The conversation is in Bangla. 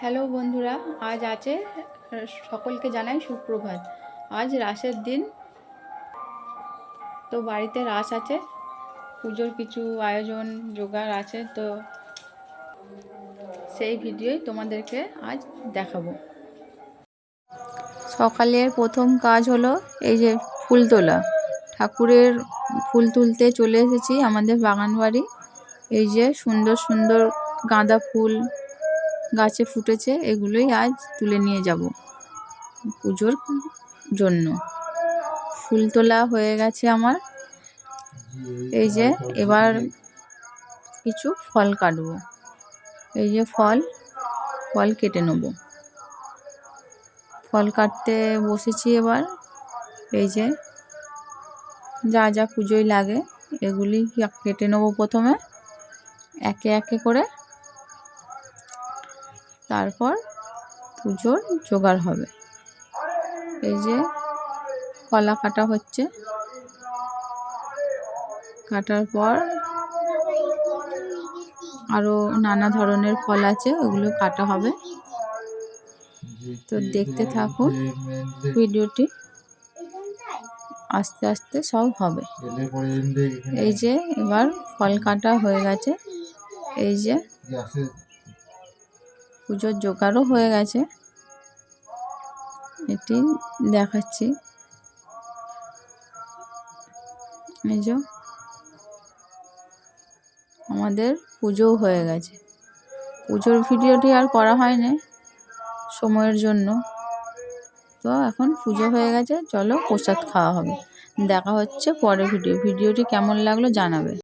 হ্যালো বন্ধুরা, আজ আছে সকলকে জানাই সুপ্রভাত। আজ রাসের দিন, তো বাড়িতে রাস আছে, পুজোর কিছু আয়োজন জোগাড় আছে, তো সেই ভিডিওই তোমাদেরকে আজ দেখাবো। সকালের প্রথম কাজ হলো এই যে ফুল তোলা। ঠাকুরের ফুল তুলতে চলে এসেছি আমাদের বাগান বাড়ি। এই যে সুন্দর সুন্দর গাঁদা ফুল গাছে ফুটেছে, এগুলোই আজ তুলে নিয়ে যাব পুজোর জন্য। ফুল তোলা হয়ে গেছে আমার। এই যে এবার কিছু ফল কাটবো। এই যে ফল কেটে নেব। ফল কাটতে বসেছি এবার। এই যে যা যা পুজোয় লাগে এগুলি কেটে নেব প্রথমে একে একে করে, তারপর পুজোর জোগাড় হবে। এই যে কলা কাটা হচ্ছে, কাটার পর আরো নানা ধরনের ফল আছে, ওগুলো কাটা হবে। তো দেখতে থাকুন ভিডিওটি, আস্তে আস্তে সব হবে। এই যে এবার ফল কাটা হয়ে গেছে। এই যে পুজোর জোগাড়ও হয়ে গেছে, এটি দেখাচ্ছি। এই যে আমাদের পুজোও হয়ে গেছে। পুজোর ভিডিওটি আর করা হয়নি সময়ের জন্য। তো এখন পুজো হয়ে গেছে, চলো প্রসাদ খাওয়া হবে। দেখা হচ্ছে পরের ভিডিওটি কেমন লাগলো জানাবে।